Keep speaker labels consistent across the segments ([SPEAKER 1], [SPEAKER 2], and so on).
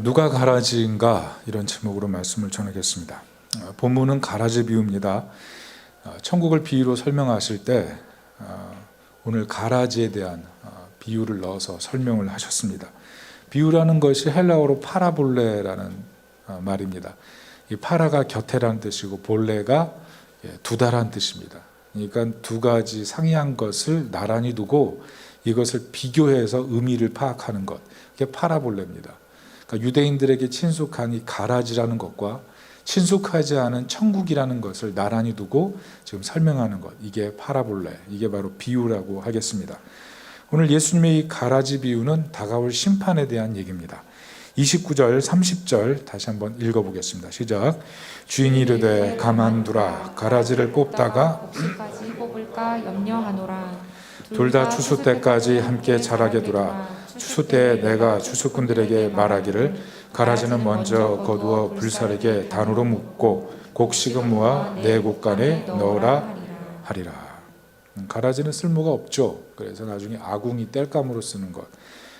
[SPEAKER 1] 누가 가라지인가 이런 제목으로 말씀을 전하겠습니다. 본문은 가라지 비유입니다. 천국을 비유로 설명하실 때 오늘 가라지에 대한 비유를 넣어서 설명을 하셨습니다. 비유라는 것이 헬라어로 파라볼레라는 말입니다. 이 파라가 곁에라는 뜻이고 볼레가 두다라는 뜻입니다. 그러니까 두 가지 상이한 것을 나란히 두고 이것을 비교해서 의미를 파악하는 것, 그게 파라볼레입니다. 그러니까 유대인들에게 친숙한 이 가라지라는 것과 친숙하지 않은 천국이라는 것을 나란히 두고 지금 설명하는 것, 이게 파라볼레, 이게 바로 비유라고 하겠습니다. 오늘 예수님의 이 가라지 비유는 다가올 심판에 대한 얘기입니다. 29절, 30절 다시 한번 읽어보겠습니다. 시작. 주인이 이르되 가만두라. 가라지를 뽑다가
[SPEAKER 2] 혹시까지 뽑을까 염려하노라.
[SPEAKER 1] 둘 다 추수 때까지 함께 자라게 두라. 추수 때에 내가 추수꾼들에게 말하기를 가라지는 먼저 거두어 불사르게 단으로 묶고 곡식은 모아 내 곡간에 넣으라 하리라. 가라지는 쓸모가 없죠. 그래서 나중에 아궁이 땔감으로 쓰는 것,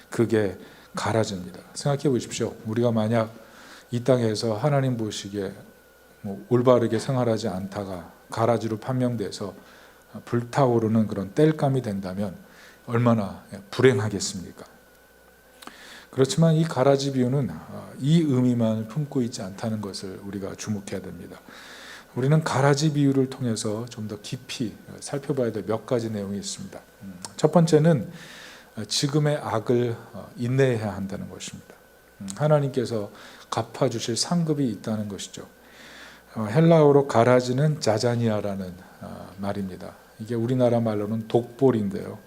[SPEAKER 1] 그게 가라지입니다. 생각해 보십시오. 우리가 만약 이 땅에서 하나님 보시기에 올바르게 생활하지 않다가 가라지로 판명돼서 불타오르는 그런 땔감이 된다면 얼마나 불행하겠습니까? 그렇지만 이 가라지 비유는 이 의미만 품고 있지 않다는 것을 우리가 주목해야 됩니다. 우리는 가라지 비유를 통해서 좀 더 깊이 살펴봐야 될 몇 가지 내용이 있습니다. 첫 번째는 지금의 악을 인내해야 한다는 것입니다. 하나님께서 갚아주실 상급이 있다는 것이죠. 헬라어로 가라지는 자자니아라는 말입니다. 이게 우리나라 말로는 독볼인데요.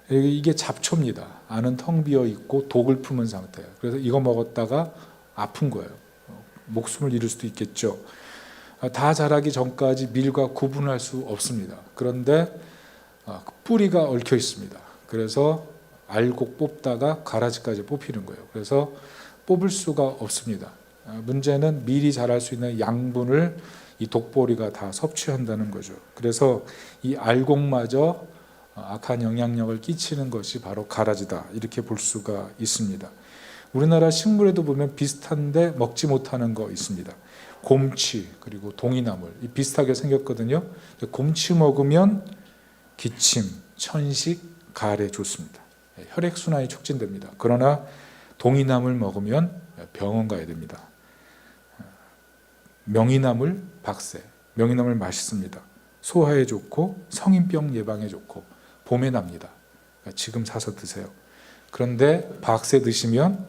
[SPEAKER 1] 이게 잡초입니다. 안은 텅 비어 있고 독을 품은 상태예요. 그래서 이거 먹었다가 아픈 거예요. 목숨을 잃을 수도 있겠죠. 다 자라기 전까지 밀과 구분할 수 없습니다. 그런데 뿌리가 얽혀 있습니다. 그래서 알곡 뽑다가 가라지까지 뽑히는 거예요. 그래서 뽑을 수가 없습니다. 문제는 밀이 자랄 수 있는 양분을 이 독보리가 다 섭취한다는 거죠. 그래서 이 알곡마저 악한 영향력을 끼치는 것이 바로 가라지다, 이렇게 볼 수가 있습니다. 우리나라 식물에도 보면 비슷한데 먹지 못하는 거 있습니다. 곰치 그리고 동이나물, 비슷하게 생겼거든요. 곰치 먹으면 기침, 천식, 가래 좋습니다. 혈액순환이 촉진됩니다. 그러나 동이나물 먹으면 병원 가야 됩니다. 명이나물, 박새, 명이나물 맛있습니다. 소화에 좋고 성인병 예방에 좋고 봄에 납니다. 지금 사서 드세요. 그런데 박새 드시면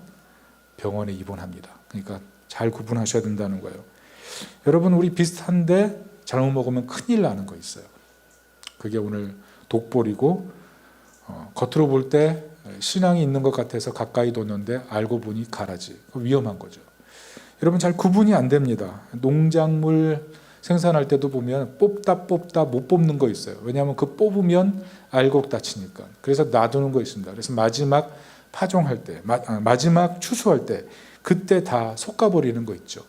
[SPEAKER 1] 병원에 입원합니다. 그러니까 잘 구분하셔야 된다는 거예요. 여러분, 우리 비슷한데 잘못 먹으면 큰일 나는 거 있어요. 그게 오늘 독볼이고 겉으로 볼 때 신앙이 있는 것 같아서 가까이 뒀는데 알고 보니 가라지. 위험한 거죠. 여러분, 잘 구분이 안 됩니다. 농작물 생산할 때도 보면 뽑다 못 뽑는 거 있어요. 왜냐하면 그 뽑으면 알곡 다치니까. 그래서 놔두는 거 있습니다. 그래서 마지막 파종할 때, 마지막 추수할 때 그때 다 솎아버리는 거 있죠.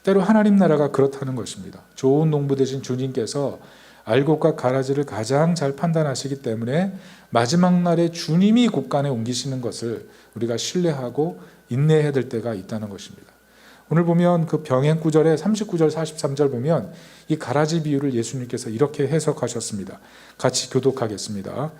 [SPEAKER 1] 때로 하나님 나라가 그렇다는 것입니다. 좋은 농부 되신 주님께서 알곡과 가라지를 가장 잘 판단하시기 때문에 마지막 날에 주님이 곡간에 옮기시는 것을 우리가 신뢰하고 인내해야 될 때가 있다는 것입니다. 오늘 보면 그 병행 구절에 39절 43절 보면 이 가라지 비유를 예수님께서 이렇게 해석하셨습니다. 같이 교독하겠습니다.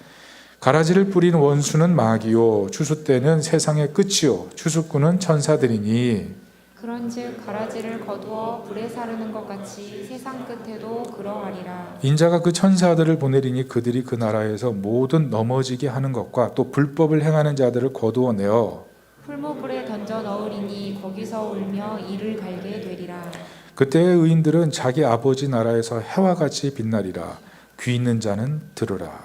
[SPEAKER 1] 가라지를 뿌린 원수는 마귀요 추수 때는 세상의 끝이요 추수꾼은 천사들이니
[SPEAKER 2] 그런즉 가라지를 거두어 불에 사르는 것 같이 세상 끝에도 그러하리라.
[SPEAKER 1] 인자가 그 천사들을 보내리니 그들이 그 나라에서 모든 넘어지게 하는 것과 또 불법을 행하는 자들을 거두어 내어
[SPEAKER 2] 풀무불에 던져 넣으리니 거기서 울며 이를 갈게 되리라.
[SPEAKER 1] 그때의 의인들은 자기 아버지 나라에서 해와 같이 빛나리라. 귀 있는 자는 들으라.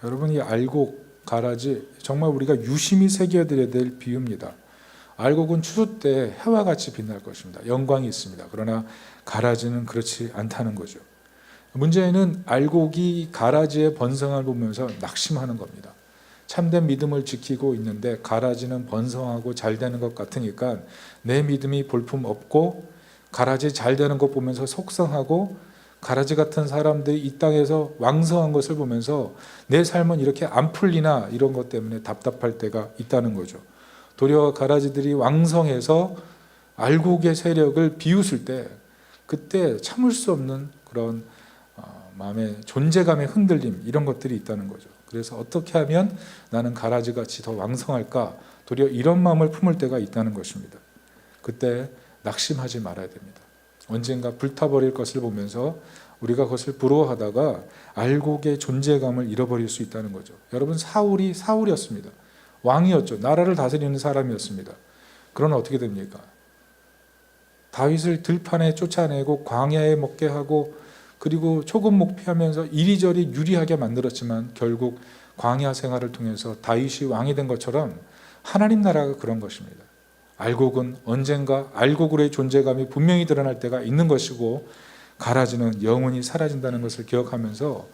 [SPEAKER 1] 여러분, 이 알곡, 가라지 정말 우리가 유심히 새겨드려야 될 비유입니다. 알곡은 추수 때 해와 같이 빛날 것입니다. 영광이 있습니다. 그러나 가라지는 그렇지 않다는 거죠. 문제는 알곡이 가라지의 번성을 보면서 낙심하는 겁니다. 참된 믿음을 지키고 있는데 가라지는 번성하고 잘 되는 것 같으니까 내 믿음이 볼품없고 가라지 잘 되는 것 보면서 속상하고 가라지 같은 사람들이 이 땅에서 왕성한 것을 보면서 내 삶은 이렇게 안 풀리나 이런 것 때문에 답답할 때가 있다는 거죠. 도리어 가라지들이 왕성해서 알곡의 세력을 비웃을 때 그때 참을 수 없는 그런 마음의 존재감의 흔들림 이런 것들이 있다는 거죠. 그래서 어떻게 하면 나는 가라지같이 더 왕성할까? 도리어 이런 마음을 품을 때가 있다는 것입니다. 그때 낙심하지 말아야 됩니다. 언젠가 불타버릴 것을 보면서 우리가 그것을 부러워하다가 알곡의 존재감을 잃어버릴 수 있다는 거죠. 여러분, 사울이 사울이었습니다. 왕이었죠. 나라를 다스리는 사람이었습니다. 그러나 어떻게 됩니까? 다윗을 들판에 쫓아내고 광야에 먹게 하고 그리고 초급 목피하면서 이리저리 유리하게 만들었지만 결국 광야 생활을 통해서 다윗이 왕이 된 것처럼 하나님 나라가 그런 것입니다. 알곡은 언젠가 알곡으로의 존재감이 분명히 드러날 때가 있는 것이고 가라지는 영원히 사라진다는 것을 기억하면서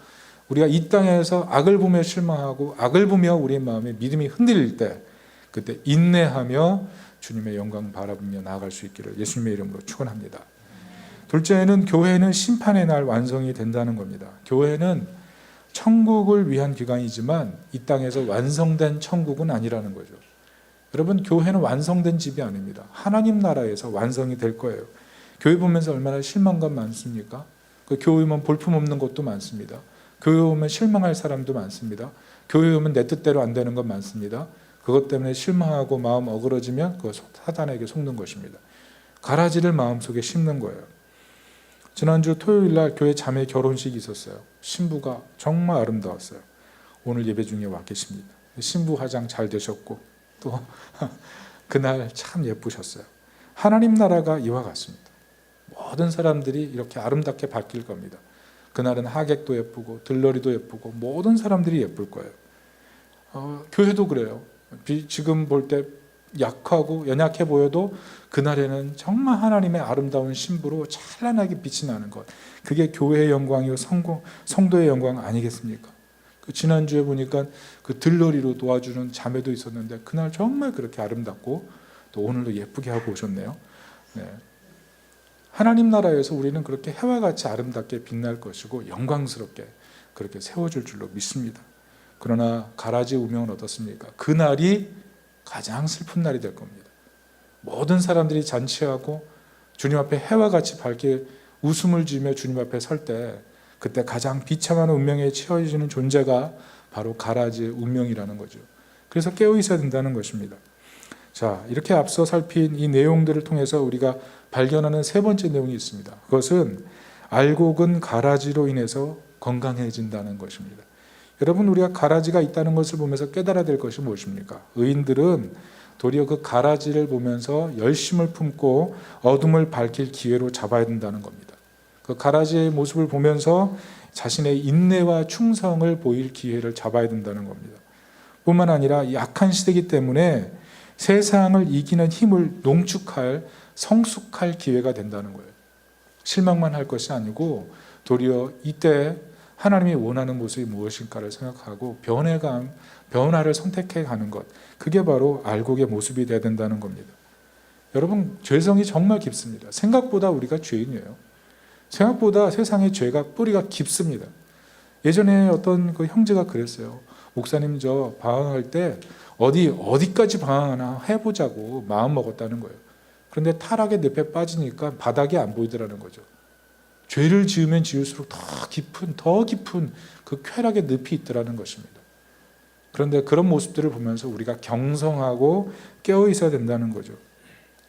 [SPEAKER 1] 우리가 이 땅에서 악을 보며 실망하고 악을 보며 우리의 마음에 믿음이 흔들릴 때 그때 인내하며 주님의 영광 바라보며 나아갈 수 있기를 예수님의 이름으로 축원합니다. 둘째는 교회는 심판의 날 완성이 된다는 겁니다. 교회는 천국을 위한 기관이지만 이 땅에서 완성된 천국은 아니라는 거죠. 여러분, 교회는 완성된 집이 아닙니다. 하나님 나라에서 완성이 될 거예요. 교회 보면서 얼마나 실망감 많습니까? 그 교회 오면 볼품없는 것도 많습니다. 교회 오면 실망할 사람도 많습니다. 교회 오면 내 뜻대로 안 되는 것 많습니다. 그것 때문에 실망하고 마음 어그러지면 그거 사단에게 속는 것입니다. 가라지를 마음속에 심는 거예요. 지난주 토요일 날 교회 자매 결혼식이 있었어요. 신부가 정말 아름다웠어요. 오늘 예배 중에 와 계십니다. 신부 화장 잘 되셨고 또 그날 참 예쁘셨어요. 하나님 나라가 이와 같습니다. 모든 사람들이 이렇게 아름답게 바뀔 겁니다. 그날은 하객도 예쁘고 들러리도 예쁘고 모든 사람들이 예쁠 거예요. 교회도 그래요. 지금 볼 때 약하고 연약해 보여도 그날에는 정말 하나님의 아름다운 신부로 찬란하게 빛이 나는 것, 그게 교회의 영광이고 성도의 영광 아니겠습니까? 지난주에 보니까 그 들러리로 도와주는 자매도 있었는데 그날 정말 그렇게 아름답고 또 오늘도 예쁘게 하고 오셨네요. 네. 하나님 나라에서 우리는 그렇게 해와 같이 아름답게 빛날 것이고 영광스럽게 그렇게 세워질 줄로 믿습니다. 그러나 가라지 운명은 어떻습니까? 그날이 가장 슬픈 날이 될 겁니다. 모든 사람들이 잔치하고 주님 앞에 해와 같이 밝게 웃음을 지으며 주님 앞에 설 때 그때 가장 비참한 운명에 처해지는 존재가 바로 가라지의 운명이라는 거죠. 그래서 깨어 있어야 된다는 것입니다. 자, 이렇게 앞서 살핀 이 내용들을 통해서 우리가 발견하는 세 번째 내용이 있습니다. 그것은 알곡은 가라지로 인해서 건강해진다는 것입니다. 여러분, 우리가 가라지가 있다는 것을 보면서 깨달아야 될 것이 무엇입니까? 의인들은 도리어 그 가라지를 보면서 열심을 품고 어둠을 밝힐 기회로 잡아야 된다는 겁니다. 그 가라지의 모습을 보면서 자신의 인내와 충성을 보일 기회를 잡아야 된다는 겁니다. 뿐만 아니라 약한 시대이기 때문에 세상을 이기는 힘을 농축할, 성숙할 기회가 된다는 거예요. 실망만 할 것이 아니고 도리어 이때 하나님이 원하는 모습이 무엇인가를 생각하고 변화를 선택해 가는 것, 그게 바로 알곡의 모습이 돼야 된다는 겁니다. 여러분, 죄성이 정말 깊습니다. 생각보다 우리가 죄인이에요. 생각보다 세상의 죄가 뿌리가 깊습니다. 예전에 어떤 그 형제가 그랬어요. 목사님, 저 방황할 때 어디까지 방황하나 해보자고 마음 먹었다는 거예요. 그런데 타락의 늪에 빠지니까 바닥이 안 보이더라는 거죠. 죄를 지으면 지을수록 더 깊은 그 쾌락의 늪이 있더라는 것입니다. 그런데 그런 모습들을 보면서 우리가 경성하고 깨어 있어야 된다는 거죠.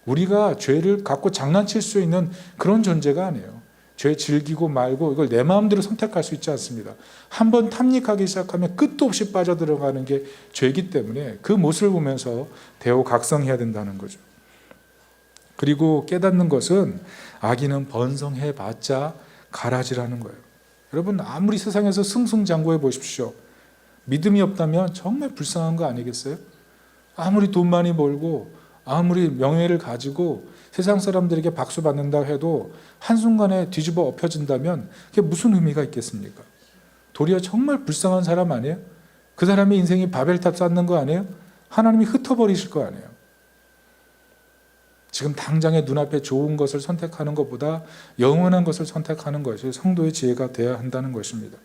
[SPEAKER 1] 우리가 죄를 갖고 장난칠 수 있는 그런 존재가 아니에요. 죄 즐기고 말고 이걸 내 마음대로 선택할 수 있지 않습니다. 한번 탐닉하기 시작하면 끝도 없이 빠져들어가는 게 죄이기 때문에 그 모습을 보면서 대호각성해야 된다는 거죠. 그리고 깨닫는 것은 악인은 번성해봤자 가라지라는 거예요. 여러분, 아무리 세상에서 승승장구해 보십시오. 믿음이 없다면 정말 불쌍한 거 아니겠어요? 아무리 돈 많이 벌고 아무리 명예를 가지고 세상 사람들에게 박수 받는다 해도 한순간에 뒤집어 엎혀진다면 그게 무슨 의미가 있겠습니까? 도리어 정말 불쌍한 사람 아니에요? 그 사람의 인생이 바벨탑 쌓는 거 아니에요? 하나님이 흩어버리실 거 아니에요? 지금 당장의 눈앞에 좋은 것을 선택하는 것보다 영원한 것을 선택하는 것이 성도의 지혜가 되어야 한다는 것입니다.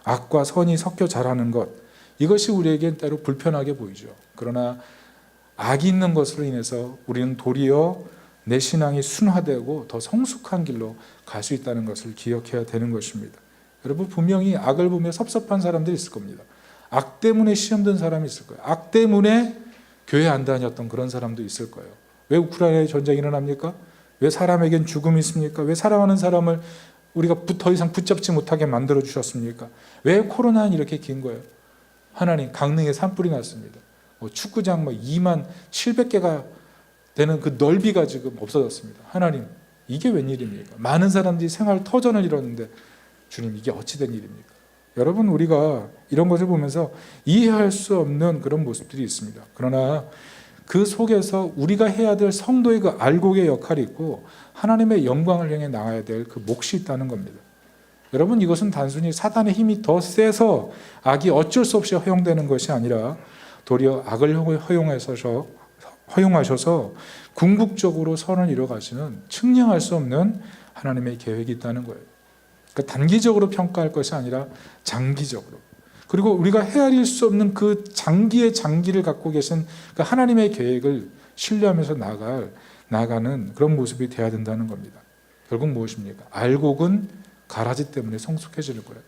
[SPEAKER 1] 악과 선이 섞여 자라는 것, 이것이 우리에겐 때로 불편하게 보이죠. 그러나 악이 있는 것으로 인해서 우리는 도리어 내 신앙이 순화되고 더 성숙한 길로 갈 수 있다는 것을 기억해야 되는 것입니다. 여러분, 분명히 악을 보며 섭섭한 사람들이 있을 겁니다. 악 때문에 시험 든 사람이 있을 거예요. 악 때문에 교회 안 다녔던 그런 사람도 있을 거예요. 왜 우크라이나에 전쟁이 일어납니까? 왜 사람에겐 죽음이 있습니까? 왜 사랑하는 사람을 우리가 더 이상 붙잡지 못하게 만들어 주셨습니까? 왜 코로나는 이렇게 긴 거예요? 하나님, 강릉에 산불이 났습니다. 축구장 2만 700개가 되는 그 넓이가 지금 없어졌습니다. 하나님, 이게 웬일입니까? 많은 사람들이 생활 터전을 이뤘는데 주님, 이게 어찌 된 일입니까? 여러분, 우리가 이런 것을 보면서 이해할 수 없는 그런 모습들이 있습니다. 그러나 그 속에서 우리가 해야 될 성도의 그 알곡의 역할이 있고 하나님의 영광을 향해 나가야 될 그 몫이 있다는 겁니다. 여러분, 이것은 단순히 사단의 힘이 더 세서 악이 어쩔 수 없이 허용되는 것이 아니라 도리어 악을 허용하셔서 궁극적으로 선을 이뤄가시는 측량할 수 없는 하나님의 계획이 있다는 거예요. 그러니까 단기적으로 평가할 것이 아니라 장기적으로, 그리고 우리가 헤아릴 수 없는 그 장기의 장기를 갖고 계신 그 하나님의 계획을 신뢰하면서 나아가는 그런 모습이 돼야 된다는 겁니다. 결국 무엇입니까? 알곡은 가라지 때문에 성숙해지는 거예요.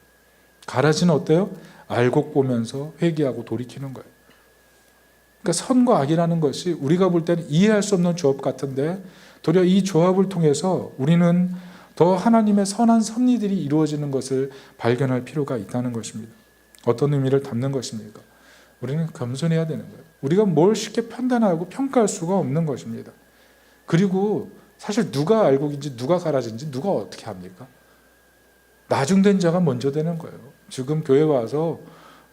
[SPEAKER 1] 가라지는 어때요? 알곡 보면서 회개하고 돌이키는 거예요. 그러니까 선과 악이라는 것이 우리가 볼 때는 이해할 수 없는 조합 같은데 도리어 이 조합을 통해서 우리는 더 하나님의 선한 섭리들이 이루어지는 것을 발견할 필요가 있다는 것입니다. 어떤 의미를 담는 것입니까? 우리는 겸손해야 되는 거예요. 우리가 뭘 쉽게 판단하고 평가할 수가 없는 것입니다. 그리고 사실 누가 알곡인지 누가 가라지인지 누가 어떻게 합니까? 나중된 자가 먼저 되는 거예요. 지금 교회 와서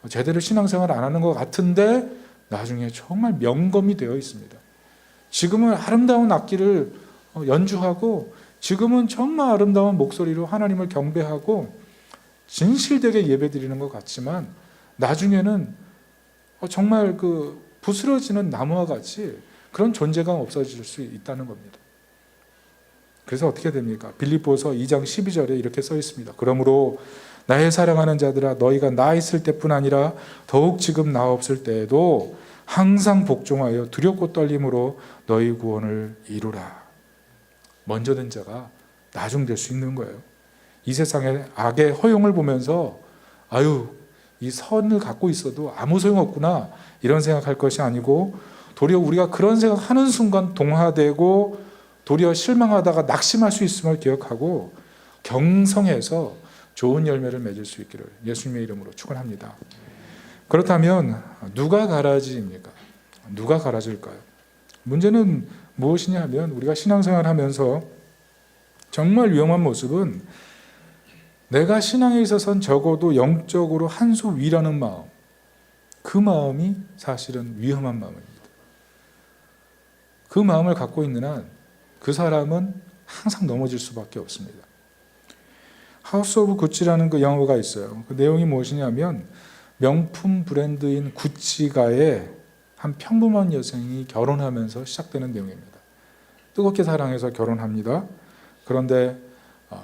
[SPEAKER 1] 제대로 신앙생활 안 하는 것 같은데 나중에 정말 명검이 되어 있습니다. 지금은 아름다운 악기를 연주하고 지금은 정말 아름다운 목소리로 하나님을 경배하고 진실되게 예배드리는 것 같지만 나중에는 정말 그 부스러지는 나무와 같이 그런 존재감 없어질 수 있다는 겁니다. 그래서 어떻게 됩니까? 빌립보서 2장 12절에 이렇게 써 있습니다. 그러므로 나의 사랑하는 자들아, 너희가 나 있을 때뿐 아니라 더욱 지금 나 없을 때에도 항상 복종하여 두렵고 떨림으로 너희 구원을 이루라. 먼저 된 자가 나중 될 수 있는 거예요. 이 세상의 악의 허용을 보면서 이 선을 갖고 있어도 아무 소용없구나 이런 생각할 것이 아니고 도리어 우리가 그런 생각하는 순간 동화되고 도리어 실망하다가 낙심할 수 있음을 기억하고 경성해서 좋은 열매를 맺을 수 있기를 예수님의 이름으로 축원합니다. 그렇다면 누가 가라지입니까? 누가 가라질까요? 문제는 무엇이냐 하면 우리가 신앙생활 하면서 정말 위험한 모습은 내가 신앙에 있어서는 적어도 영적으로 한 수 위라는 마음, 그 마음이 사실은 위험한 마음입니다. 그 마음을 갖고 있는 한 그 사람은 항상 넘어질 수밖에 없습니다. 하우스 오브 구찌라는 그 영화가 있어요. 그 내용이 무엇이냐면 명품 브랜드인 구찌가의 한 평범한 여성이 결혼하면서 시작되는 내용입니다. 뜨겁게 사랑해서 결혼합니다. 그런데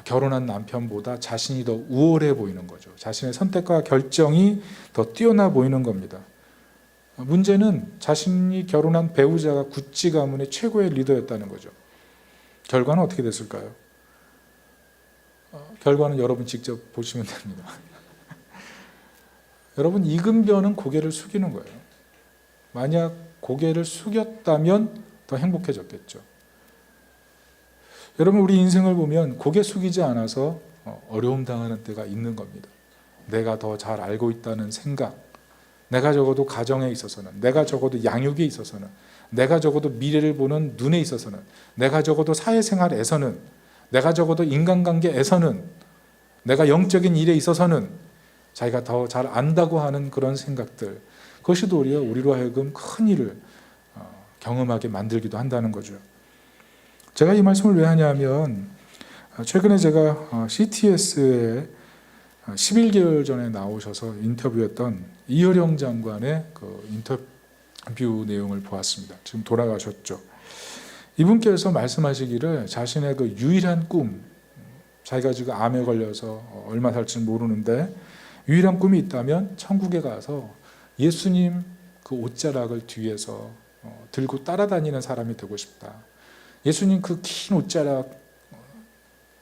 [SPEAKER 1] 결혼한 남편보다 자신이 더 우월해 보이는 거죠. 자신의 선택과 결정이 더 뛰어나 보이는 겁니다. 문제는 자신이 결혼한 배우자가 구찌 가문의 최고의 리더였다는 거죠. 결과는 어떻게 됐을까요? 결과는 여러분 직접 보시면 됩니다. 여러분, 이근변은 고개를 숙이는 거예요. 만약 고개를 숙였다면 더 행복해졌겠죠. 여러분, 우리 인생을 보면 고개 숙이지 않아서 어려움 당하는 때가 있는 겁니다. 내가 더 잘 알고 있다는 생각, 내가 적어도 가정에 있어서는, 내가 적어도 양육에 있어서는, 내가 적어도 미래를 보는 눈에 있어서는, 내가 적어도 사회생활에서는, 내가 적어도 인간관계에서는, 내가 영적인 일에 있어서는 자기가 더 잘 안다고 하는 그런 생각들, 그것이 도리어 우리로 하여금 큰 일을 경험하게 만들기도 한다는 거죠. 제가 이 말씀을 왜 하냐면 최근에 제가 CTS에 11개월 전에 나오셔서 인터뷰했던 이효령 장관의 그 인터뷰 내용을 보았습니다. 지금 돌아가셨죠. 이분께서 말씀하시기를 자신의 그 유일한 꿈, 자기가 지금 암에 걸려서 얼마 살지는 모르는데 유일한 꿈이 있다면 천국에 가서 예수님 그 옷자락을 뒤에서 들고 따라다니는 사람이 되고 싶다. 예수님 그 긴 옷자락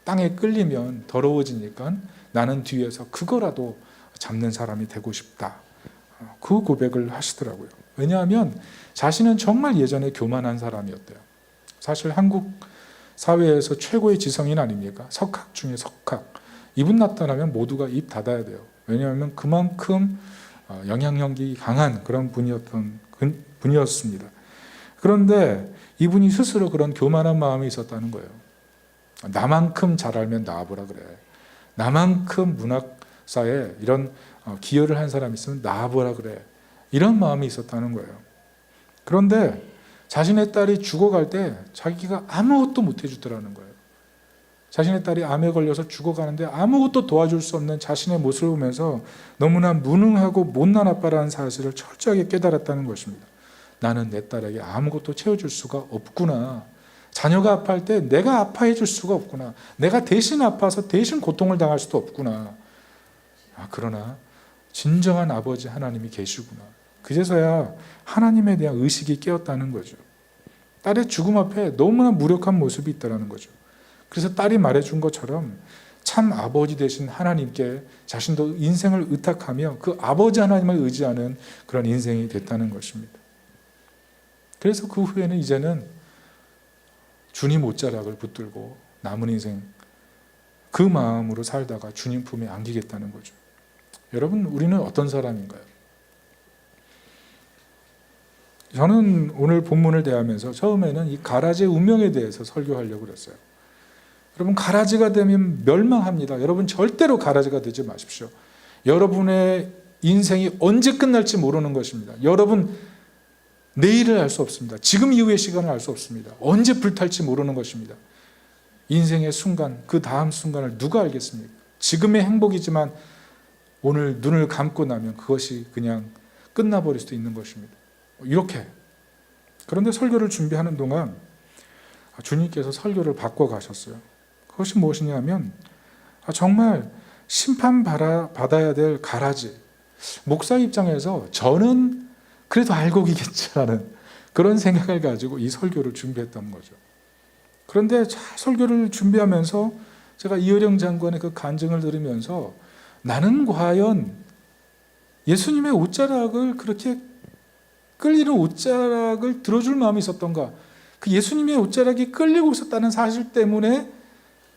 [SPEAKER 1] 땅에 끌리면 더러워지니까 나는 뒤에서 그거라도 잡는 사람이 되고 싶다. 그 고백을 하시더라고요. 왜냐하면 자신은 정말 예전에 교만한 사람이었대요. 사실 한국 사회에서 최고의 지성인 아닙니까? 석학 중에 석학. 이분 나타나면 모두가 입 닫아야 돼요. 왜냐하면 그만큼 영향력이 강한 그런 분이었습니다. 그런데 이분이 스스로 그런 교만한 마음이 있었다는 거예요. 나만큼 잘 알면 나와보라 그래. 나만큼 문학사에 이런 기여를 한 사람이 있으면 나와보라 그래. 이런 마음이 있었다는 거예요. 그런데 자신의 딸이 죽어갈 때 자기가 아무것도 못 해주더라는 거예요. 자신의 딸이 암에 걸려서 죽어가는데 아무것도 도와줄 수 없는 자신의 모습을 보면서 너무나 무능하고 못난 아빠라는 사실을 철저하게 깨달았다는 것입니다. 나는 내 딸에게 아무것도 채워줄 수가 없구나. 자녀가 아파할 때 내가 아파해 줄 수가 없구나. 내가 대신 아파서 대신 고통을 당할 수도 없구나. 그러나 진정한 아버지 하나님이 계시구나. 그제서야 하나님에 대한 의식이 깨었다는 거죠. 딸의 죽음 앞에 너무나 무력한 모습이 있다는 거죠. 그래서 딸이 말해준 것처럼 참 아버지 되신 하나님께 자신도 인생을 의탁하며 그 아버지 하나님을 의지하는 그런 인생이 됐다는 것입니다. 그래서 그 후에는 이제는 주님 옷자락을 붙들고 남은 인생 그 마음으로 살다가 주님 품에 안기겠다는 거죠. 여러분, 우리는 어떤 사람인가요? 저는 오늘 본문을 대하면서 처음에는 이 가라지의 운명에 대해서 설교하려고 그랬어요. 여러분, 가라지가 되면 멸망합니다. 여러분, 절대로 가라지가 되지 마십시오. 여러분의 인생이 언제 끝날지 모르는 것입니다. 여러분, 내일을 알 수 없습니다. 지금 이후의 시간을 알 수 없습니다. 언제 불탈지 모르는 것입니다. 인생의 순간, 그 다음 순간을 누가 알겠습니까? 지금의 행복이지만 오늘 눈을 감고 나면 그것이 그냥 끝나버릴 수도 있는 것입니다. 이렇게. 그런데 설교를 준비하는 동안 주님께서 설교를 바꿔가셨어요. 그것이 무엇이냐면 정말 심판받아야 될 가라지. 목사 입장에서 저는 그래도 알고 계겠지라는 그런 생각을 가지고 이 설교를 준비했던 거죠. 그런데 설교를 준비하면서 제가 이어령 장관의 그 간증을 들으면서 나는 과연 예수님의 옷자락을 그렇게 끌리는 옷자락을 들어줄 마음이 있었던가? 그 예수님의 옷자락이 끌리고 있었다는 사실 때문에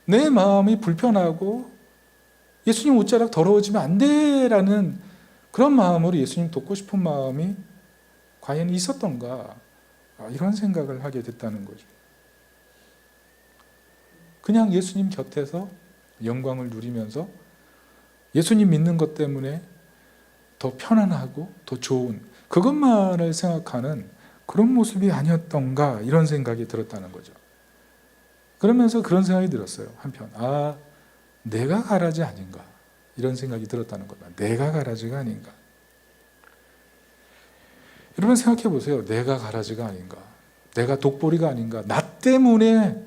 [SPEAKER 1] 내 마음이 불편하고 예수님 옷자락 더러워지면 안 돼라는 그런 마음으로 예수님 돕고 싶은 마음이 과연 있었던가? 이런 생각을 하게 됐다는 거죠. 그냥 예수님 곁에서 영광을 누리면서 예수님 믿는 것 때문에 더 편안하고 더 좋은 그것만을 생각하는 그런 모습이 아니었던가 이런 생각이 들었다는 거죠. 그러면서 그런 생각이 들었어요. 한편 내가 가라지 아닌가 이런 생각이 들었다는 겁니다. 내가 가라지가 아닌가. 여러분 생각해 보세요. 내가 가라지가 아닌가. 내가 독보리가 아닌가. 나 때문에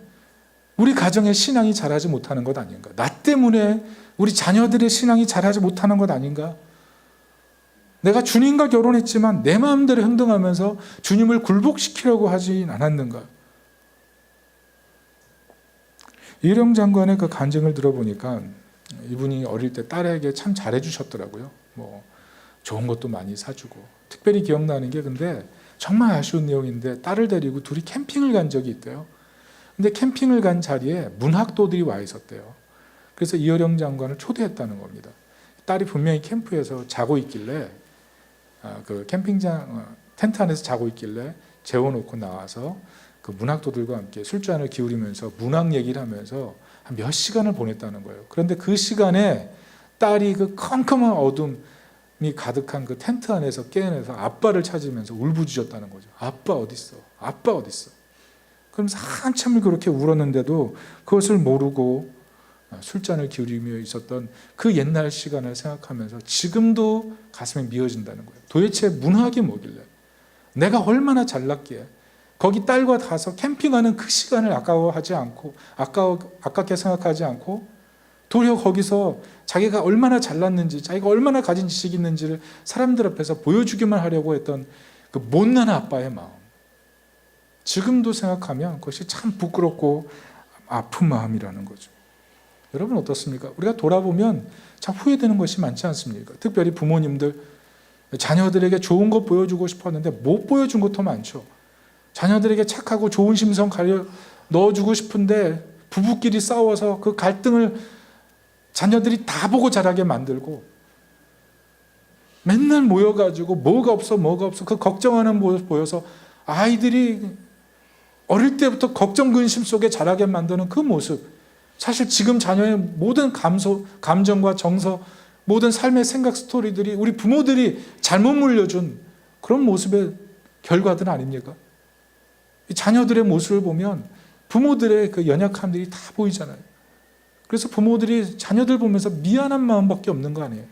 [SPEAKER 1] 우리 가정의 신앙이 자라지 못하는 것 아닌가. 나 때문에 우리 자녀들의 신앙이 자라지 못하는 것 아닌가. 내가 주님과 결혼했지만 내 마음대로 행동하면서 주님을 굴복시키려고 하진 않았는가. 이령 장관의 그 간증을 들어보니까 이분이 어릴 때 딸에게 참 잘해주셨더라고요. 좋은 것도 많이 사주고. 특별히 기억나는 게 근데 정말 아쉬운 내용인데 딸을 데리고 둘이 캠핑을 간 적이 있대요. 근데 캠핑을 간 자리에 문학도들이 와 있었대요. 그래서 이어령 장관을 초대했다는 겁니다. 딸이 분명히 캠프에서 자고 있길래 그 캠핑장 텐트 안에서 자고 있길래 재워놓고 나와서 그 문학도들과 함께 술잔을 기울이면서 문학 얘기를 하면서 한 몇 시간을 보냈다는 거예요. 그런데 그 시간에 딸이 그 컴컴한 어둠이 가득한 그 텐트 안에서 깨어나서 아빠를 찾으면서 울부짖었다는 거죠. 아빠 어딨어? 아빠 어딨어? 그러면서 한참을 그렇게 울었는데도 그것을 모르고 술잔을 기울이며 있었던 그 옛날 시간을 생각하면서 지금도 가슴이 미어진다는 거예요. 도대체 문학이 뭐길래 내가 얼마나 잘났기에 거기 딸과 가서 캠핑하는 그 시간을 아까워하지 않고 아깝게 생각하지 않고 도리어 거기서 자기가 얼마나 잘났는지 자기가 얼마나 가진 지식이 있는지를 사람들 앞에서 보여주기만 하려고 했던 그 못난 아빠의 마음. 지금도 생각하면 그것이 참 부끄럽고 아픈 마음이라는 거죠. 여러분 어떻습니까? 우리가 돌아보면 참 후회되는 것이 많지 않습니까? 특별히 부모님들 자녀들에게 좋은 것 보여주고 싶었는데 못 보여준 것도 많죠. 자녀들에게 착하고 좋은 심성 가려 넣어주고 싶은데 부부끼리 싸워서 그 갈등을 자녀들이 다 보고 자라게 만들고 맨날 모여가지고 뭐가 없어 그 걱정하는 모습 보여서 아이들이 어릴 때부터 걱정 근심 속에 자라게 만드는 그 모습, 사실 지금 자녀의 모든 감정과 정서, 모든 삶의 생각 스토리들이 우리 부모들이 잘못 물려준 그런 모습의 결과들 아닙니까? 자녀들의 모습을 보면 부모들의 그 연약함들이 다 보이잖아요. 그래서 부모들이 자녀들 보면서 미안한 마음밖에 없는 거 아니에요.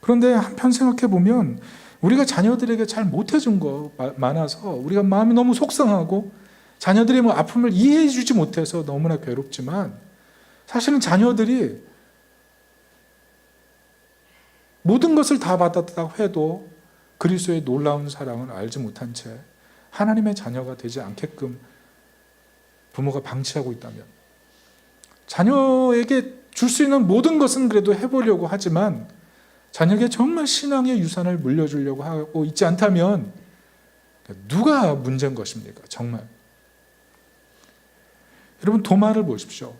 [SPEAKER 1] 그런데 한편 생각해 보면 우리가 자녀들에게 잘 못해준 거 많아서 우리가 마음이 너무 속상하고 자녀들의 뭐 아픔을 이해해 주지 못해서 너무나 괴롭지만, 사실은 자녀들이 모든 것을 다 받았다고 해도 그리스도의 놀라운 사랑을 알지 못한 채 하나님의 자녀가 되지 않게끔 부모가 방치하고 있다면, 자녀에게 줄 수 있는 모든 것은 그래도 해보려고 하지만 자녀에게 정말 신앙의 유산을 물려주려고 하고 있지 않다면 누가 문제인 것입니까? 정말. 여러분 도마를 보십시오.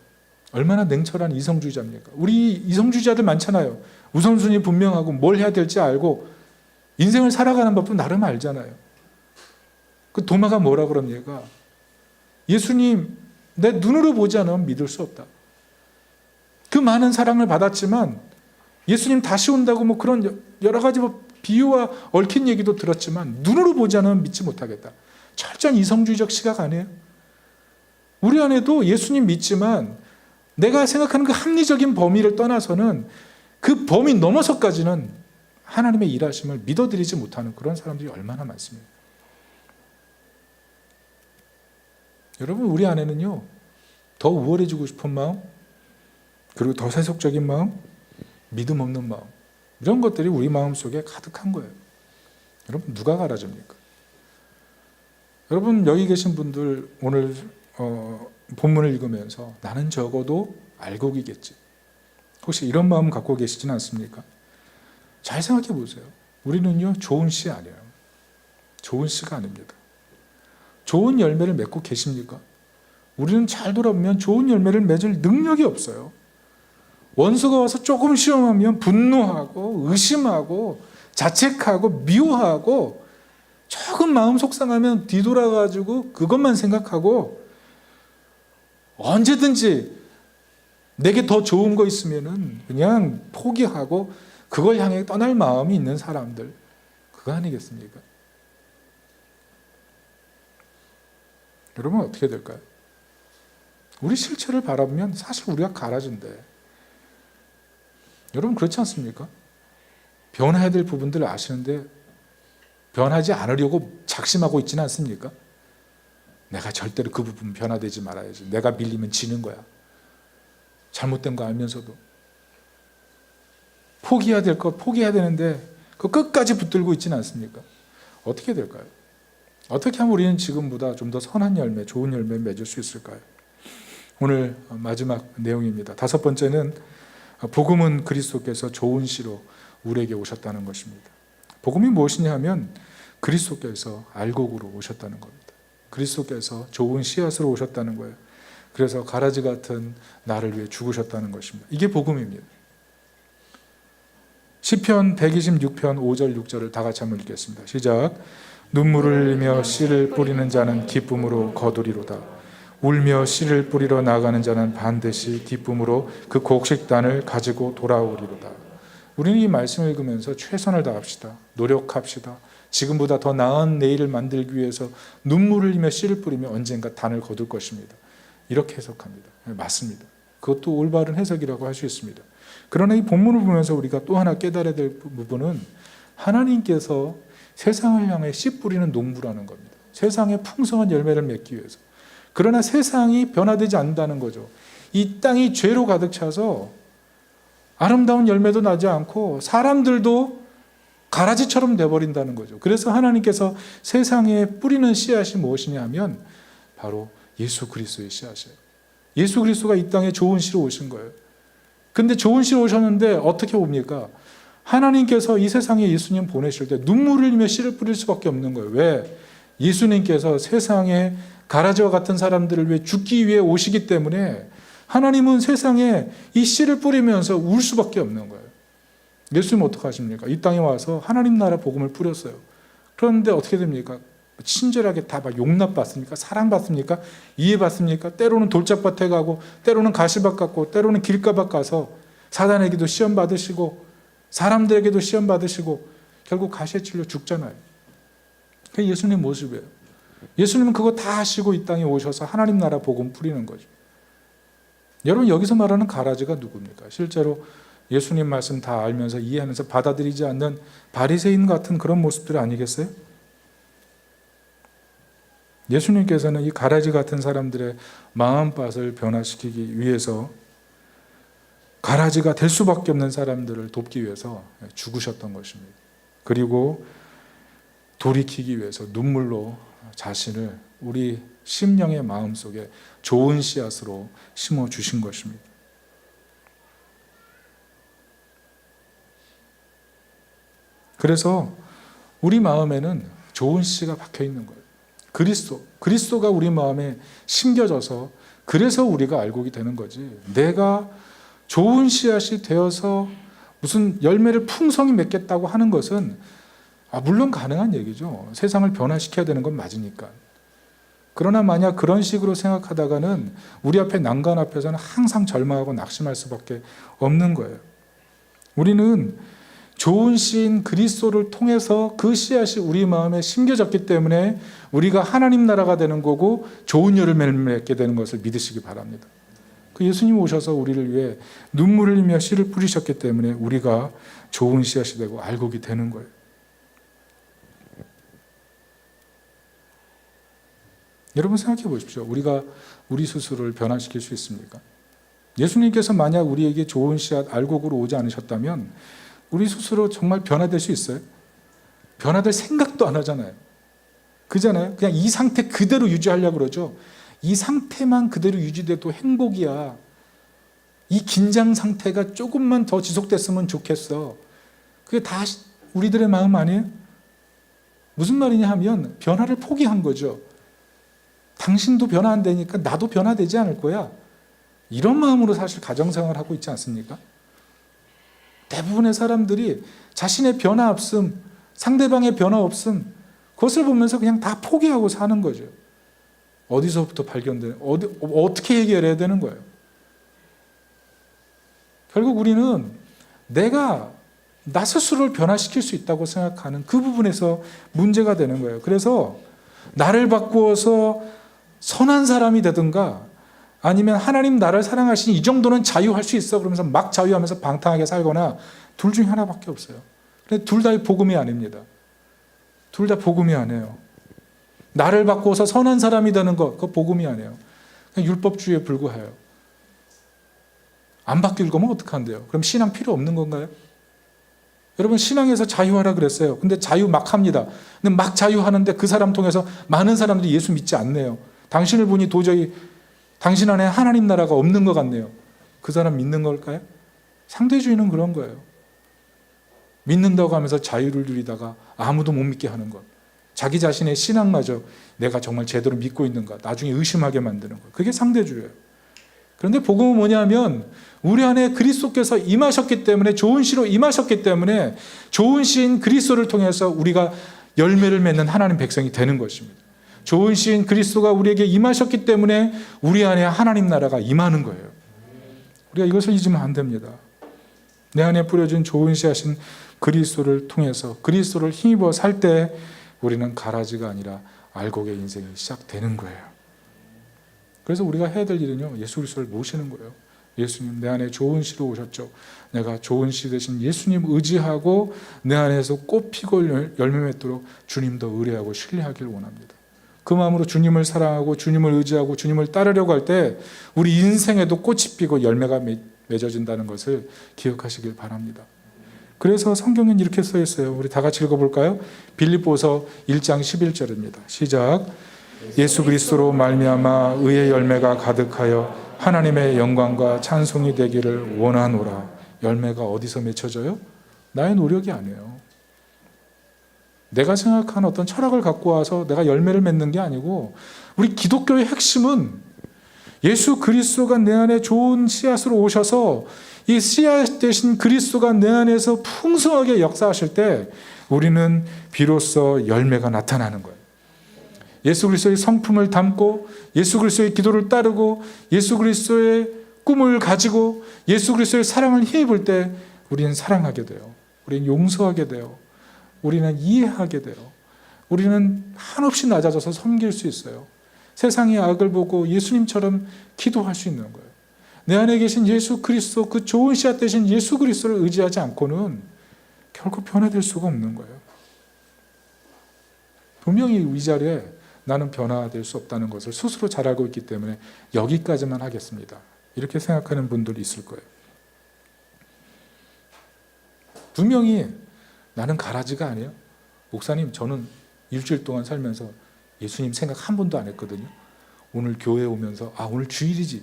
[SPEAKER 1] 얼마나 냉철한 이성주의자입니까? 우리 이성주의자들 많잖아요. 우선순위 분명하고 뭘 해야 될지 알고 인생을 살아가는 법도 나름 알잖아요. 그 도마가 뭐라 그럽니까? 예수님, 내 눈으로 보지 않으면 믿을 수 없다. 그 많은 사랑을 받았지만 예수님 다시 온다고 뭐 그런 여러 가지 비유와 얽힌 얘기도 들었지만 눈으로 보지 않으면 믿지 못하겠다. 철저한 이성주의적 시각 아니에요? 우리 안에도 예수님 믿지만 내가 생각하는 그 합리적인 범위를 떠나서는 그 범위 넘어서까지는 하나님의 일하심을 믿어드리지 못하는 그런 사람들이 얼마나 많습니까? 여러분 우리 안에는요, 더 우월해지고 싶은 마음, 그리고 더 세속적인 마음, 믿음 없는 마음, 이런 것들이 우리 마음속에 가득한 거예요. 여러분 누가 갈아줍니까? 여러분 여기 계신 분들 오늘 본문을 읽으면서 나는 적어도 알곡이겠지, 혹시 이런 마음 갖고 계시지는 않습니까? 잘 생각해 보세요. 우리는요 좋은 씨 아니에요. 좋은 씨가 아닙니다. 좋은 열매를 맺고 계십니까? 우리는 잘 돌아보면 좋은 열매를 맺을 능력이 없어요. 원수가 와서 조금 시험하면 분노하고 의심하고 자책하고 미워하고, 조금 마음 속상하면 뒤돌아가지고 그것만 생각하고 언제든지 내게 더 좋은 거 있으면은 그냥 포기하고 그걸 향해 떠날 마음이 있는 사람들, 그거 아니겠습니까? 여러분 어떻게 될까요? 우리 실체를 바라보면 사실 우리가 갈아진대. 여러분 그렇지 않습니까? 변해야 될 부분들을 아시는데 변하지 않으려고 작심하고 있지는 않습니까? 내가 절대로 그 부분 변화되지 말아야지. 내가 밀리면 지는 거야. 잘못된 거 알면서도 포기해야 될 것 포기해야 되는데 그 끝까지 붙들고 있지는 않습니까? 어떻게 될까요? 어떻게 하면 우리는 지금보다 좀 더 선한 열매, 좋은 열매 맺을 수 있을까요? 오늘 마지막 내용입니다. 5번째는 복음은 그리스도께서 좋은 씨로 우리에게 오셨다는 것입니다. 복음이 무엇이냐 하면 그리스도께서 알곡으로 오셨다는 겁니다. 그리스도께서 좋은 씨앗으로 오셨다는 거예요. 그래서 가라지 같은 나를 위해 죽으셨다는 것입니다. 이게 복음입니다. 시편 126편 5절 6절을 다 같이 한번 읽겠습니다. 시작. 눈물을 흘리며 씨를 뿌리는 자는 기쁨으로 거두리로다. 울며 씨를 뿌리러 나가는 자는 반드시 기쁨으로 그 곡식단을 가지고 돌아오리로다. 우리는 이 말씀을 읽으면서 최선을 다합시다. 노력합시다. 지금보다 더 나은 내일을 만들기 위해서 눈물을 흘리며 씨를 뿌리며 언젠가 단을 거둘 것입니다. 이렇게 해석합니다. 맞습니다. 그것도 올바른 해석이라고 할 수 있습니다. 그러나 이 본문을 보면서 우리가 또 하나 깨달아야 될 부분은 하나님께서 세상을 향해 씨 뿌리는 농부라는 겁니다. 세상에 풍성한 열매를 맺기 위해서. 그러나 세상이 변화되지 않는다는 거죠. 이 땅이 죄로 가득 차서 아름다운 열매도 나지 않고 사람들도 가라지처럼 돼버린다는 거죠. 그래서 하나님께서 세상에 뿌리는 씨앗이 무엇이냐 하면 바로 예수 그리스도의 씨앗이에요. 예수 그리스도가 이 땅에 좋은 씨로 오신 거예요. 근데 좋은 씨로 오셨는데 어떻게 옵니까? 하나님께서 이 세상에 예수님 보내실 때 눈물을 흘리며 씨를 뿌릴 수밖에 없는 거예요. 왜? 예수님께서 세상에 가라지와 같은 사람들을 위해 죽기 위해 오시기 때문에 하나님은 세상에 이 씨를 뿌리면서 울 수밖에 없는 거예요. 예수님 어떻게 하십니까? 이 땅에 와서 하나님 나라 복음을 뿌렸어요. 그런데 어떻게 됩니까? 친절하게 다 용납받습니까? 사랑받습니까? 이해받습니까? 때로는 돌짝밭에 가고 때로는 가시밭 갔고 때로는 길가밭 가서 사단에게도 시험 받으시고 사람들에게도 시험 받으시고 결국 가시에 찔려 죽잖아요. 그게 예수님 모습이에요. 예수님은 그거 다 하시고 이 땅에 오셔서 하나님 나라 복음 뿌리는 거죠. 여러분 여기서 말하는 가라지가 누굽니까? 실제로 예수님 말씀 다 알면서 이해하면서 받아들이지 않는 바리새인 같은 그런 모습들 아니겠어요? 예수님께서는 이 가라지 같은 사람들의 마음밭을 변화시키기 위해서 가라지가 될 수밖에 없는 사람들을 돕기 위해서 죽으셨던 것입니다. 그리고 돌이키기 위해서 눈물로 자신을 우리 심령의 마음속에 좋은 씨앗으로 심어주신 것입니다. 그래서 우리 마음에는 좋은 씨가 박혀 있는 거예요. 그리스도가 우리 마음에 심겨져서 그래서 우리가 알곡이 되는 거지. 내가 좋은 씨앗이 되어서 무슨 열매를 풍성히 맺겠다고 하는 것은 물론 가능한 얘기죠. 세상을 변화시켜야 되는 건 맞으니까. 그러나 만약 그런 식으로 생각하다가는 우리 앞에 난간 앞에서는 항상 절망하고 낙심할 수밖에 없는 거예요. 우리는 좋은 씨인 그리스도를 통해서 그 씨앗이 우리 마음에 심겨졌기 때문에 우리가 하나님 나라가 되는 거고 좋은 열매를 맺게 되는 것을 믿으시기 바랍니다. 그 예수님 오셔서 우리를 위해 눈물을 흘리며 씨를 뿌리셨기 때문에 우리가 좋은 씨앗이 되고 알곡이 되는 거예요. 여러분 생각해 보십시오. 우리가 우리 스스로를 변화시킬 수 있습니까? 예수님께서 만약 우리에게 좋은 씨앗 알곡으로 오지 않으셨다면 우리 스스로 정말 변화될 수 있어요? 변화될 생각도 안 하잖아요. 그잖아요. 그냥 이 상태 그대로 유지하려고 그러죠. 이 상태만 그대로 유지돼도 행복이야. 이 긴장 상태가 조금만 더 지속됐으면 좋겠어. 그게 다 우리들의 마음 아니에요? 무슨 말이냐 하면 변화를 포기한 거죠. 당신도 변화 안 되니까 나도 변화되지 않을 거야. 이런 마음으로 사실 가정생활을 하고 있지 않습니까? 대부분의 사람들이 자신의 변화 없음, 상대방의 변화 없음, 그것을 보면서 그냥 다 포기하고 사는 거죠. 어디서부터 발견되는, 어떻게 해결해야 되는 거예요? 결국 우리는 내가 나 스스로를 변화시킬 수 있다고 생각하는 그 부분에서 문제가 되는 거예요. 그래서 나를 바꾸어서 선한 사람이 되든가 아니면 하나님 나를 사랑하시니 이 정도는 자유할 수 있어 그러면서 막 자유하면서 방탕하게 살거나 둘 중에 하나밖에 없어요. 근데 둘 다 복음이 아닙니다. 둘 다 복음이 아니에요. 나를 바꾸어서 선한 사람이 되는 것, 그거 복음이 아니에요. 그냥 율법주의에 불과해요. 안 바뀔 거면 어떡한데요? 그럼 신앙 필요 없는 건가요? 여러분 신앙에서 자유하라 그랬어요. 근데 자유 막 합니다. 근데 막 자유하는데 그 사람 통해서 많은 사람들이 예수 믿지 않네요. 당신을 보니 도저히 당신 안에 하나님 나라가 없는 것 같네요. 그 사람 믿는 걸까요? 상대주의는 그런 거예요. 믿는다고 하면서 자유를 누리다가 아무도 못 믿게 하는 것. 자기 자신의 신앙마저 내가 정말 제대로 믿고 있는가 나중에 의심하게 만드는 것. 그게 상대주의예요. 그런데 복음은 뭐냐면 우리 안에 그리스도께서 임하셨기 때문에 좋은 씨로 임하셨기 때문에 좋은 씨인 그리스도를 통해서 우리가 열매를 맺는 하나님 백성이 되는 것입니다. 좋은 씨인 그리스도가 우리에게 임하셨기 때문에 우리 안에 하나님 나라가 임하는 거예요. 우리가 이것을 잊으면 안 됩니다. 내 안에 뿌려진 좋은 씨앗인 그리스도를 통해서 그리스도를 힘입어 살 때 우리는 가라지가 아니라 알곡의 인생이 시작되는 거예요. 그래서 우리가 해야 될 일은요, 예수 그리스도를 모시는 거예요. 예수님 내 안에 좋은 씨로 오셨죠. 내가 좋은 씨 되신 예수님 의지하고 내 안에서 꽃피고 열매 맺도록 주님도 의뢰하고 신뢰하길 원합니다. 그 마음으로 주님을 사랑하고 주님을 의지하고 주님을 따르려고 할 때 우리 인생에도 꽃이 피고 열매가 맺어진다는 것을 기억하시길 바랍니다. 그래서 성경엔 이렇게 써 있어요. 우리 다 같이 읽어볼까요? 빌립보서 1장 11절입니다. 시작. 예수 그리스도로 말미암아 의의 열매가 가득하여 하나님의 영광과 찬송이 되기를 원하노라. 열매가 어디서 맺혀져요? 나의 노력이 아니에요. 내가 생각한 어떤 철학을 갖고 와서 내가 열매를 맺는 게 아니고, 우리 기독교의 핵심은 예수 그리스도가 내 안에 좋은 씨앗으로 오셔서 이 씨앗 대신 그리스도가 내 안에서 풍성하게 역사하실 때 우리는 비로소 열매가 나타나는 거예요. 예수 그리스도의 성품을 담고 예수 그리스도의 기도를 따르고 예수 그리스도의 꿈을 가지고 예수 그리스도의 사랑을 힘입을 때 우리는 사랑하게 돼요. 우리는 용서하게 돼요. 우리는 이해하게 돼요. 우리는 한없이 낮아져서 섬길 수 있어요. 세상의 악을 보고 예수님처럼 기도할 수 있는 거예요. 내 안에 계신 예수 그리스도, 그 좋은 씨앗 되신 예수 그리스도를 의지하지 않고는 결코 변화될 수가 없는 거예요. 분명히 이 자리에 나는 변화될 수 없다는 것을 스스로 잘 알고 있기 때문에 여기까지만 하겠습니다. 이렇게 생각하는 분들이 있을 거예요. 분명히 나는 가라지가 아니에요. 목사님, 저는 일주일 동안 살면서 예수님 생각 한 번도 안 했거든요. 오늘 교회에 오면서 오늘 주일이지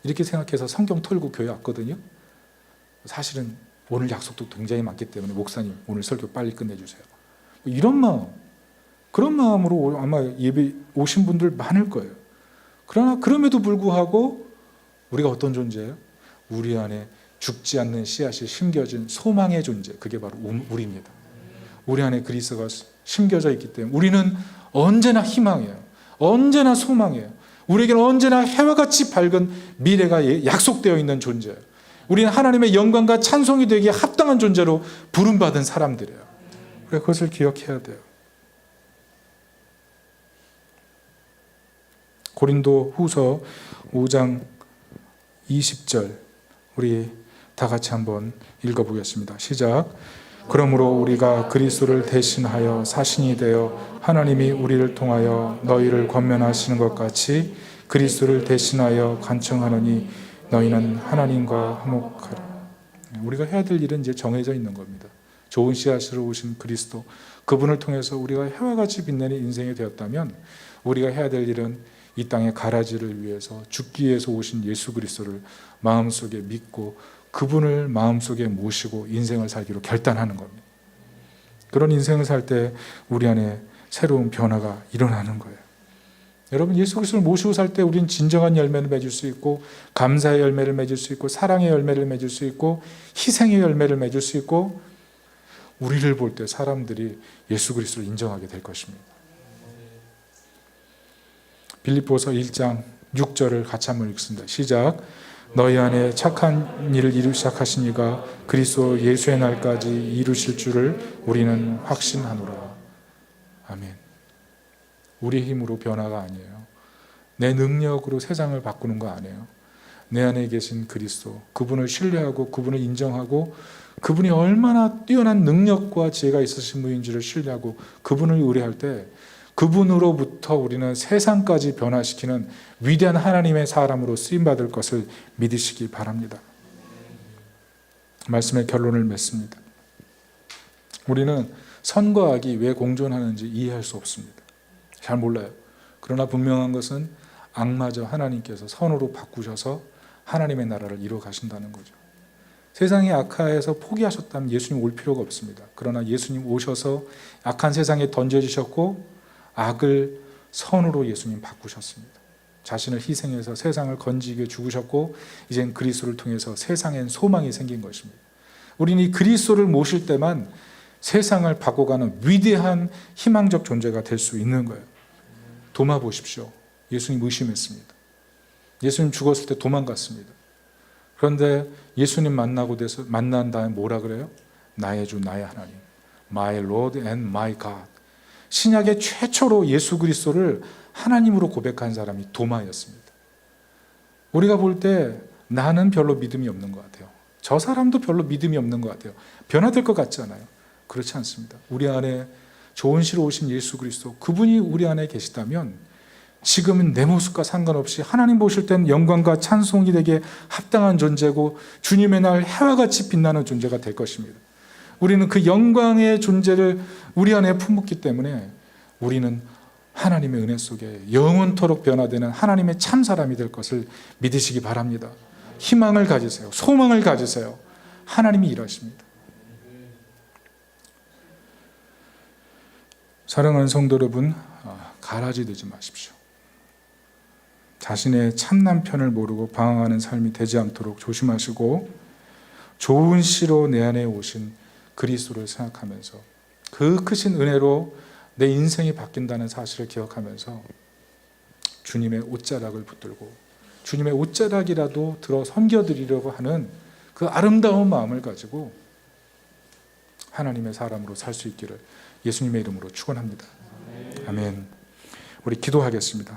[SPEAKER 1] 이렇게 생각해서 성경 털고 교회 왔거든요. 사실은 오늘 약속도 굉장히 많기 때문에 목사님 오늘 설교 빨리 끝내주세요. 이런 마음, 그런 마음으로 아마 예배 오신 분들 많을 거예요. 그러나 그럼에도 불구하고 우리가 어떤 존재예요? 우리 안에 죽지 않는 씨앗이 심겨진 소망의 존재, 그게 바로 우리입니다. 우리 안에 그리스도가 심겨져 있기 때문에 우리는 언제나 희망이에요. 언제나 소망이에요. 우리에게는 언제나 해와 같이 밝은 미래가 약속되어 있는 존재예요. 우리는 하나님의 영광과 찬송이 되기에 합당한 존재로 부름받은 사람들이에요. 그래서 그것을 기억해야 돼요. 고린도 후서 5장 20절 우리 다 같이 한번 읽어보겠습니다. 시작. 그러므로 우리가 그리스도를 대신하여 사신이 되어 하나님이 우리를 통하여 너희를 권면하시는 것 같이 그리스도를 대신하여 간청하느니 너희는 하나님과 화목하라. 우리가 해야 될 일은 이제 정해져 있는 겁니다. 좋은 씨앗으로 오신 그리스도, 그분을 통해서 우리가 해와 같이 빛나는 인생이 되었다면 우리가 해야 될 일은 이 땅의 가라지를 위해서 죽기 위해서 오신 예수 그리스도를 마음속에 믿고 그분을 마음속에 모시고 인생을 살기로 결단하는 겁니다. 그런 인생을 살 때 우리 안에 새로운 변화가 일어나는 거예요. 여러분, 예수 그리스도를 모시고 살 때 우리는 진정한 열매를 맺을 수 있고 감사의 열매를 맺을 수 있고 사랑의 열매를 맺을 수 있고 희생의 열매를 맺을 수 있고 우리를 볼 때 사람들이 예수 그리스도를 인정하게 될 것입니다. 빌립보서 1장 6절을 같이 한번 읽습니다. 시작. 너희 안에 착한 일을 이루기 시작하시니가 그리스도 예수의 날까지 이루실 줄을 우리는 확신하노라. 아멘. 우리 힘으로 변화가 아니에요. 내 능력으로 세상을 바꾸는 거 아니에요. 내 안에 계신 그리스도, 그분을 신뢰하고 그분을 인정하고 그분이 얼마나 뛰어난 능력과 지혜가 있으신 분인지를 신뢰하고 그분을 의뢰할 때 그분으로부터 우리는 세상까지 변화시키는 위대한 하나님의 사람으로 쓰임받을 것을 믿으시기 바랍니다. 말씀의 결론을 맺습니다. 우리는 선과 악이 왜 공존하는지 이해할 수 없습니다. 잘 몰라요. 그러나 분명한 것은 악마저 하나님께서 선으로 바꾸셔서 하나님의 나라를 이루어 가신다는 거죠. 세상의 악화에서 포기하셨다면 예수님 올 필요가 없습니다. 그러나 예수님 오셔서 악한 세상에 던져지셨고 악을 선으로 예수님 바꾸셨습니다. 자신을 희생해서 세상을 건지게 죽으셨고 이젠 그리스도를 통해서 세상엔 소망이 생긴 것입니다. 우리는 이 그리스도를 모실 때만 세상을 바꿔가는 위대한 희망적 존재가 될 수 있는 거예요. 도마 보십시오. 예수님 의심했습니다. 예수님 죽었을 때 도망갔습니다. 그런데 예수님 만난 다음에 뭐라 그래요? 나의 주 나의 하나님, My Lord and my God. 신약의 최초로 예수 그리스도를 하나님으로 고백한 사람이 도마였습니다. 우리가 볼 때 나는 별로 믿음이 없는 것 같아요. 저 사람도 별로 믿음이 없는 것 같아요. 변화될 것 같지 않아요? 그렇지 않습니다. 우리 안에 좋은 시로 오신 예수 그리스도, 그분이 우리 안에 계시다면 지금은 내 모습과 상관없이 하나님 보실 땐 영광과 찬송이 되게 합당한 존재고 주님의 날 해와 같이 빛나는 존재가 될 것입니다. 우리는 그 영광의 존재를 우리 안에 품었기 때문에 우리는 하나님의 은혜 속에 영원토록 변화되는 하나님의 참 사람이 될 것을 믿으시기 바랍니다. 희망을 가지세요. 소망을 가지세요. 하나님이 일하십니다. 사랑하는 성도 여러분, 가라지 되지 마십시오. 자신의 참 남편을 모르고 방황하는 삶이 되지 않도록 조심하시고 좋은 시로 내 안에 오신 그리스도를 생각하면서 그 크신 은혜로 내 인생이 바뀐다는 사실을 기억하면서 주님의 옷자락을 붙들고 주님의 옷자락이라도 들어 섬겨드리려고 하는 그 아름다운 마음을 가지고 하나님의 사람으로 살 수 있기를 예수님의 이름으로 축원합니다. 아멘. 우리 기도하겠습니다.